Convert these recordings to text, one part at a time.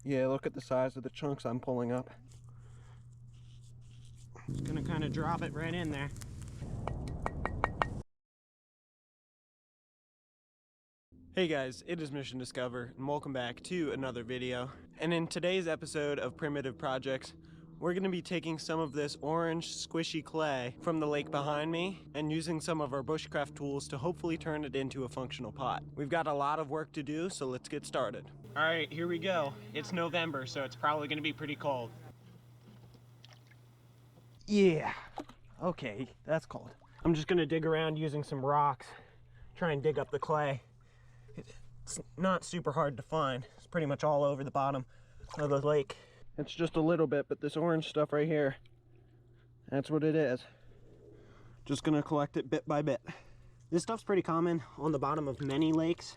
Yeah, look at the size of the chunks I'm pulling up. Just gonna kind of drop it right in there. Hey guys, it is Mission Discover, and welcome back to another video. And in today's episode of Primitive Projects, we're going to be taking some of this orange squishy clay from the lake behind me and using some of our bushcraft tools to hopefully turn it into a functional pot. We've got a lot of work to do, so let's get started. Alright, here we go. It's November, so it's probably going to be pretty cold. Yeah, okay, that's cold. I'm just going to dig around using some rocks, try and dig up the clay. It's not super hard to find. It's pretty much all over the bottom of the lake. It's just a little bit, but this orange stuff right here, that's what it is. Just gonna collect it bit by bit. This stuff's pretty common on the bottom of many lakes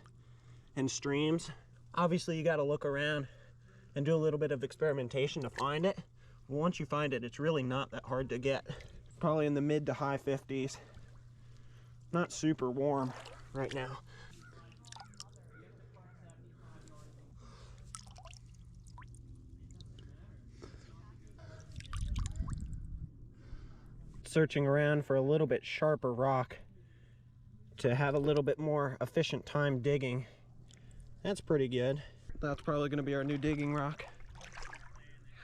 and streams. Obviously, you gotta look around and do a little bit of experimentation to find it. Once you find it, it's really not that hard to get. Probably in the mid to high 50s. Not super warm right now. Searching around for a little bit sharper rock to have a little bit more efficient time digging. That's pretty good. That's probably going to be our new digging rock.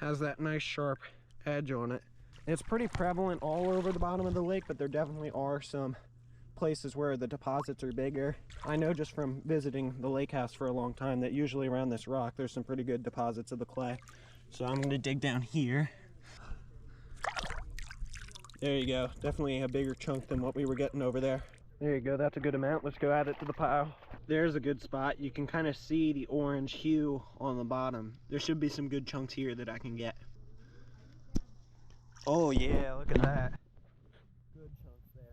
Has that nice sharp edge on it. It's pretty prevalent all over the bottom of the lake, but there definitely are some places where the deposits are bigger. I know just from visiting the lake house for a long time that usually around this rock there's some pretty good deposits of the clay. So I'm going to dig down here. There you go. Definitely a bigger chunk than what we were getting over there. There you go. That's a good amount. Let's go add it to the pile. There's a good spot. You can kind of see the orange hue on the bottom. There should be some good chunks here that I can get. Oh yeah, look at that. Good chunks there.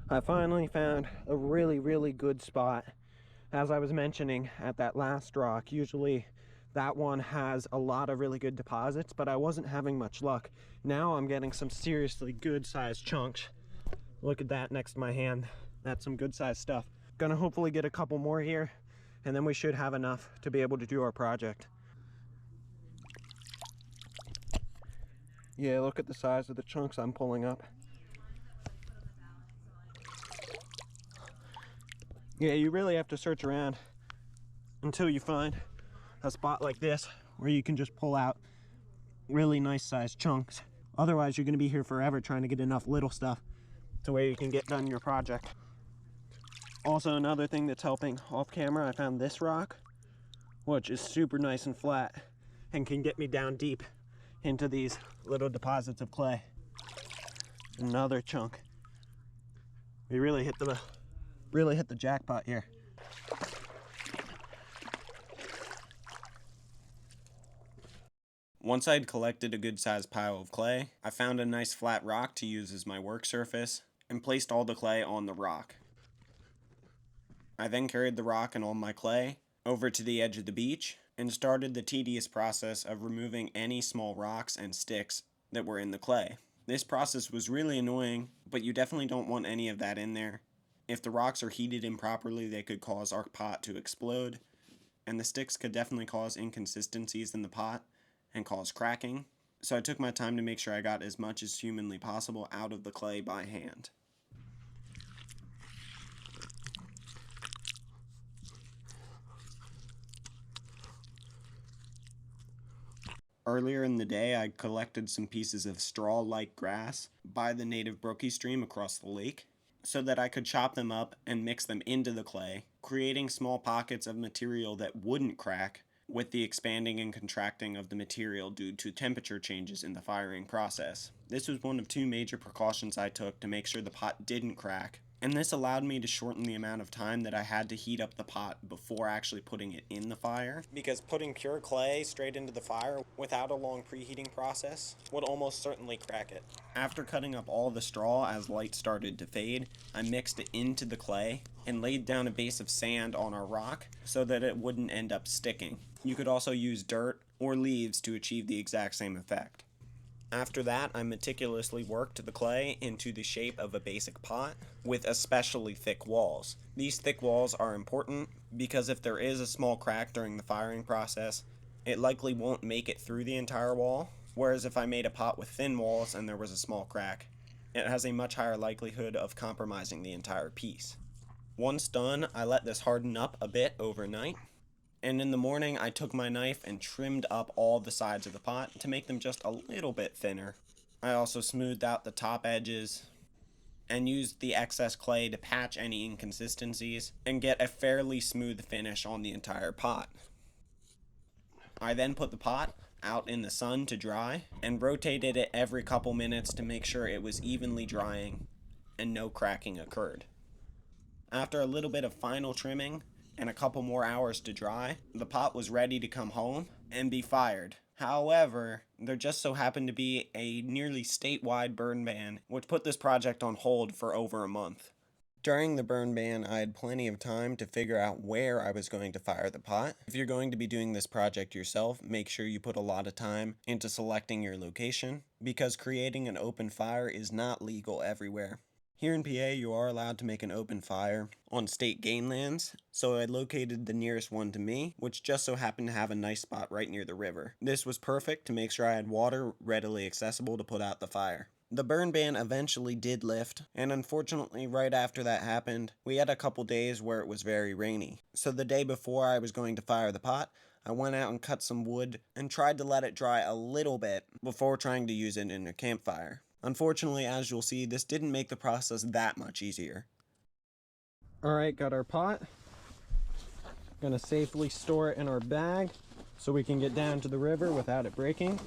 I finally found a really good spot. As I was mentioning at that last rock, usually that one has a lot of really good deposits, but I wasn't having much luck. Now I'm getting some seriously good sized chunks. Look at that next to my hand. That's some good sized stuff. Gonna hopefully get a couple more here, and then we should have enough to be able to do our project. Yeah, look at the size of the chunks I'm pulling up. Yeah, you really have to search around until you find a spot like this where you can just pull out really nice sized chunks. Otherwise, you're going to be here forever trying to get enough little stuff to where you can get done your project. Also, another thing that's helping off camera, I found this rock, which is super nice and flat and can get me down deep into these little deposits of clay. Another chunk. We really hit the jackpot here. Once I'd collected a good sized pile of clay, I found a nice flat rock to use as my work surface and placed all the clay on the rock. I then carried the rock and all my clay over to the edge of the beach and started the tedious process of removing any small rocks and sticks that were in the clay. This process was really annoying, but you definitely don't want any of that in there. If the rocks are heated improperly, they could cause our pot to explode, and the sticks could definitely cause inconsistencies in the pot and cause cracking. So I took my time to make sure I got as much as humanly possible out of the clay by hand. Earlier in the day, I collected some pieces of straw-like grass by the native brookie stream across the lake, so that I could chop them up and mix them into the clay, creating small pockets of material that wouldn't crack with the expanding and contracting of the material due to temperature changes in the firing process. This was one of two major precautions I took to make sure the pot didn't crack, and this allowed me to shorten the amount of time that I had to heat up the pot before actually putting it in the fire, because putting pure clay straight into the fire without a long preheating process would almost certainly crack it. After cutting up all the straw as light started to fade, I mixed it into the clay and laid down a base of sand on our rock so that it wouldn't end up sticking. You could also use dirt or leaves to achieve the exact same effect. After that, I meticulously worked the clay into the shape of a basic pot with especially thick walls. These thick walls are important because if there is a small crack during the firing process, it likely won't make it through the entire wall, whereas if I made a pot with thin walls and there was a small crack, it has a much higher likelihood of compromising the entire piece. Once done, I let this harden up a bit overnight, and in the morning I took my knife and trimmed up all the sides of the pot to make them just a little bit thinner. I also smoothed out the top edges and used the excess clay to patch any inconsistencies and get a fairly smooth finish on the entire pot. I then put the pot out in the sun to dry and rotated it every couple minutes to make sure it was evenly drying and no cracking occurred. After a little bit of final trimming and a couple more hours to dry, the pot was ready to come home and be fired. However, there just so happened to be a nearly statewide burn ban, which put this project on hold for over a month. During the burn ban, I had plenty of time to figure out where I was going to fire the pot. If you're going to be doing this project yourself, make sure you put a lot of time into selecting your location, because creating an open fire is not legal everywhere. Here in PA, you are allowed to make an open fire on state game lands, so I located the nearest one to me, which just so happened to have a nice spot right near the river. This was perfect to make sure I had water readily accessible to put out the fire. The burn ban eventually did lift, and unfortunately right after that happened, we had a couple days where it was very rainy. So the day before I was going to fire the pot, I went out and cut some wood and tried to let it dry a little bit before trying to use it in a campfire. Unfortunately, as you'll see, this didn't make the process that much easier. Alright, got our pot. Gonna safely store it in our bag so we can get down to the river without it breaking.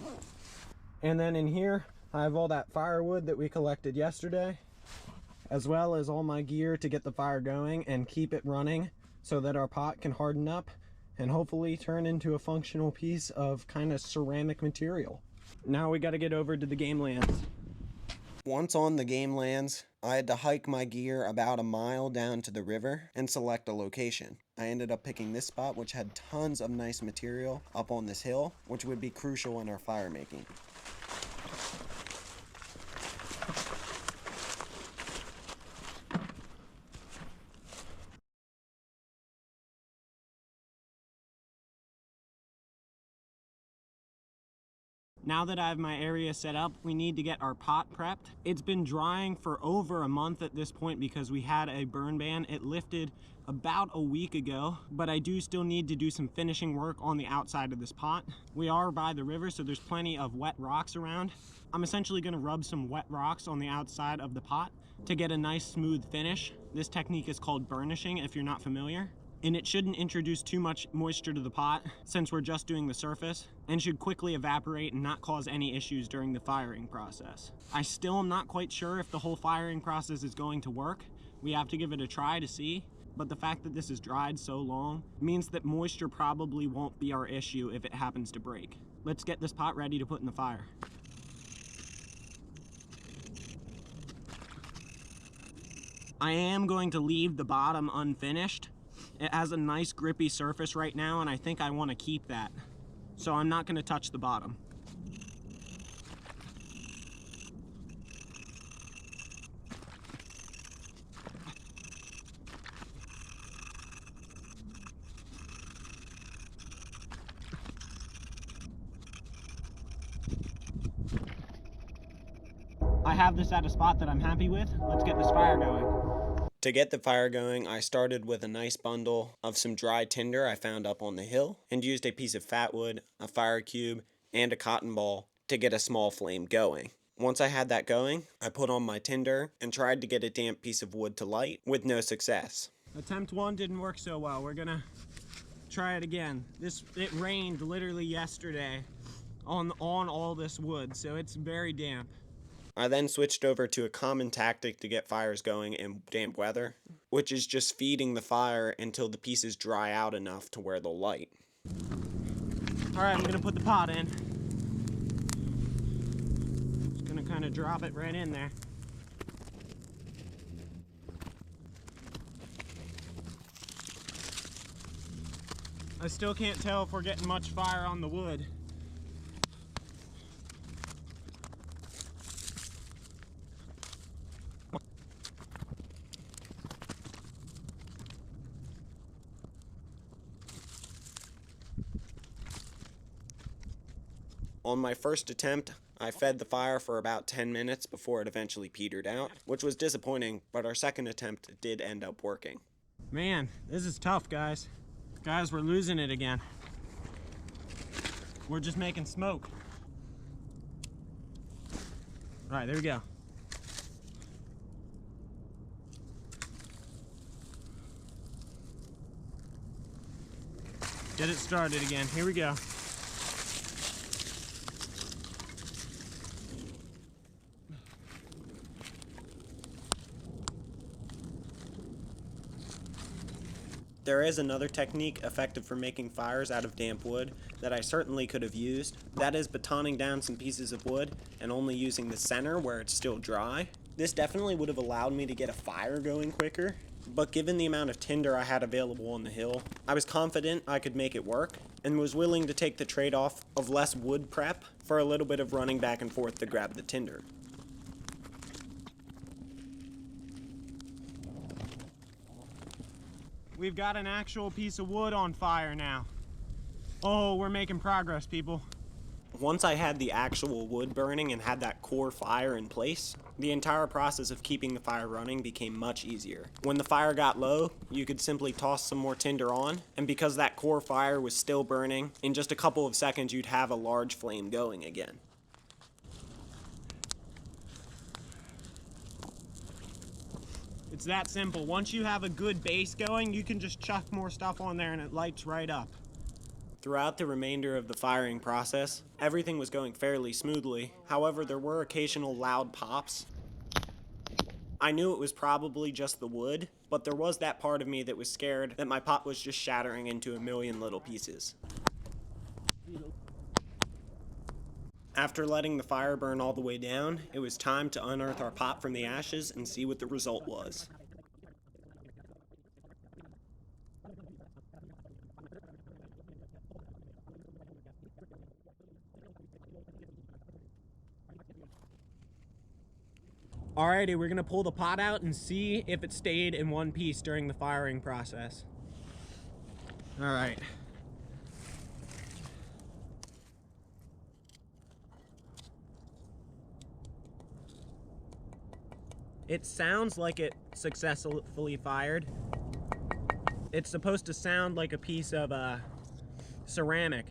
And then in here, I have all that firewood that we collected yesterday, as well as all my gear to get the fire going and keep it running so that our pot can harden up and hopefully turn into a functional piece of kind of ceramic material. Now we got to get over to the game lands. Once on the game lands, I had to hike my gear about a mile down to the river and select a location. I ended up picking this spot, which had tons of nice material up on this hill, which would be crucial in our fire making. Now that I have my area set up, we need to get our pot prepped. It's been drying for over a month at this point because we had a burn ban. It lifted about a week ago, but I do still need to do some finishing work on the outside of this pot. We are by the river, so there's plenty of wet rocks around. I'm essentially gonna rub some wet rocks on the outside of the pot to get a nice smooth finish. This technique is called burnishing if you're not familiar. And it shouldn't introduce too much moisture to the pot since we're just doing the surface, and should quickly evaporate and not cause any issues during the firing process. I still am not quite sure if the whole firing process is going to work. We have to give it a try to see, but the fact that this is dried so long means that moisture probably won't be our issue if it happens to break. Let's get this pot ready to put in the fire. I am going to leave the bottom unfinished. It has a nice grippy surface right now, and I think I want to keep that. So I'm not going to touch the bottom. I have this at a spot that I'm happy with. Let's get this fire going. To get the fire going, I started with a nice bundle of some dry tinder I found up on the hill and used a piece of fat wood, a fire cube, and a cotton ball to get a small flame going. Once I had that going, I put on my tinder and tried to get a damp piece of wood to light with no success. Attempt 1 didn't work so well. We're gonna try it again. It rained literally yesterday on all this wood, so it's very damp. I then switched over to a common tactic to get fires going in damp weather, which is just feeding the fire until the pieces dry out enough to where they'll light. Alright, I'm gonna put the pot in. Just gonna kind of drop it right in there. I still can't tell if we're getting much fire on the wood. On my first attempt, I fed the fire for about 10 minutes before it eventually petered out, which was disappointing, but our second attempt did end up working. Man, this is tough, guys. Guys, we're losing it again. We're just making smoke. All right, there we go. Get it started again. Here we go. There is another technique effective for making fires out of damp wood that I certainly could have used. That is batoning down some pieces of wood and only using the center where it's still dry. This definitely would have allowed me to get a fire going quicker, but given the amount of tinder I had available on the hill, I was confident I could make it work and was willing to take the trade-off of less wood prep for a little bit of running back and forth to grab the tinder. We've got an actual piece of wood on fire now. Oh, we're making progress, people. Once I had the actual wood burning and had that core fire in place, the entire process of keeping the fire running became much easier. When the fire got low, you could simply toss some more tinder on, and because that core fire was still burning, in just a couple of seconds you'd have a large flame going again. It's that simple. Once you have a good base going, you can just chuck more stuff on there and it lights right up. Throughout the remainder of the firing process, everything was going fairly smoothly. However, there were occasional loud pops. I knew it was probably just the wood, but there was that part of me that was scared that my pot was just shattering into a million little pieces. After letting the fire burn all the way down, it was time to unearth our pot from the ashes and see what the result was. Alrighty, we're gonna pull the pot out and see if it stayed in one piece during the firing process. All right. It sounds like it successfully fired. It's supposed to sound like a piece of ceramic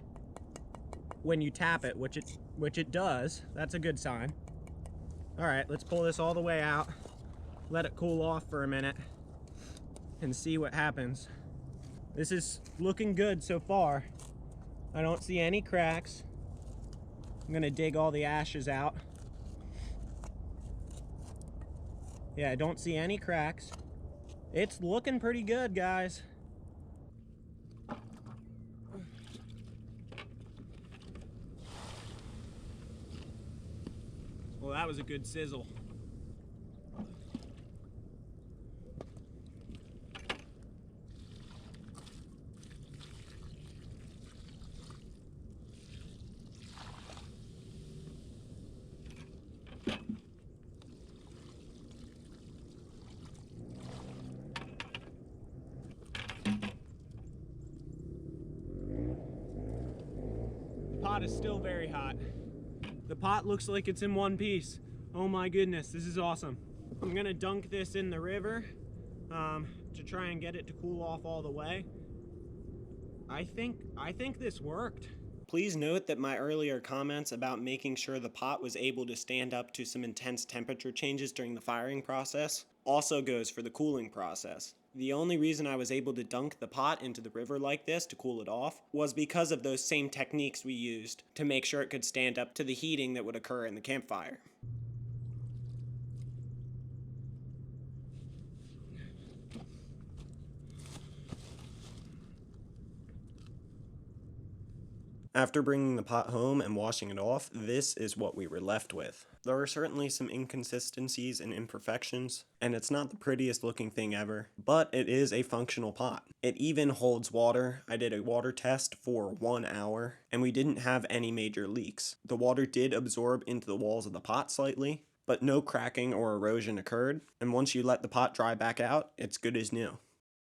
when you tap it, which it does. That's a good sign. All right, let's pull this all the way out, let it cool off for a minute, and see what happens. This is looking good so far. I don't see any cracks. I'm gonna dig all the ashes out. Yeah, I don't see any cracks. It's looking pretty good, guys. Well, that was a good sizzle. The pot is still very hot. The pot looks like it's in one piece. Oh my goodness, this is awesome. I'm gonna dunk this in the river to try and get it to cool off all the way. I think this worked. Please note that my earlier comments about making sure the pot was able to stand up to some intense temperature changes during the firing process also goes for the cooling process. The only reason I was able to dunk the pot into the river like this to cool it off was because of those same techniques we used to make sure it could stand up to the heating that would occur in the campfire. After bringing the pot home and washing it off, this is what we were left with. There are certainly some inconsistencies and imperfections, and it's not the prettiest looking thing ever, but it is a functional pot. It even holds water. I did a water test for 1 hour, and we didn't have any major leaks. The water did absorb into the walls of the pot slightly, but no cracking or erosion occurred, and once you let the pot dry back out, it's good as new.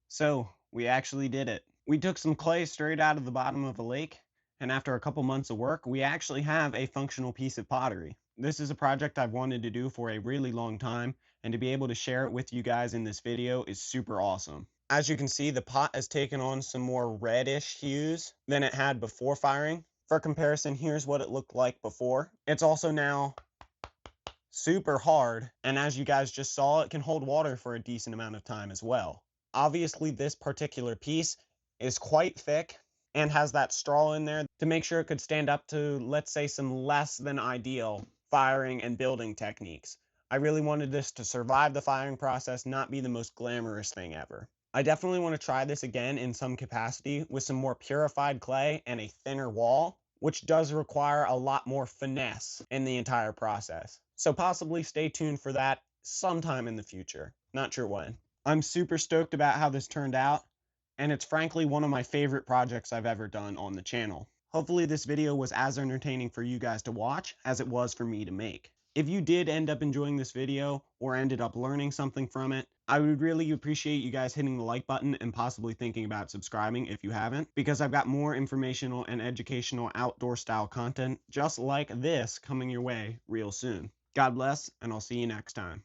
So, we actually did it. We took some clay straight out of the bottom of a lake, and after a couple months of work, we actually have a functional piece of pottery. This is a project I've wanted to do for a really long time, and to be able to share it with you guys in this video is super awesome. As you can see, the pot has taken on some more reddish hues than it had before firing. For comparison, here's what it looked like before. It's also now super hard, and as you guys just saw, it can hold water for a decent amount of time as well. Obviously, this particular piece is quite thick and has that straw in there to make sure it could stand up to, let's say, some less than ideal firing and building techniques. I really wanted this to survive the firing process, not be the most glamorous thing ever. I definitely want to try this again in some capacity with some more purified clay and a thinner wall, which does require a lot more finesse in the entire process. So possibly stay tuned for that sometime in the future. Not sure when. I'm super stoked about how this turned out, and it's frankly one of my favorite projects I've ever done on the channel. Hopefully this video was as entertaining for you guys to watch as it was for me to make. If you did end up enjoying this video or ended up learning something from it, I would really appreciate you guys hitting the like button and possibly thinking about subscribing if you haven't, because I've got more informational and educational outdoor style content just like this coming your way real soon. God bless, and I'll see you next time.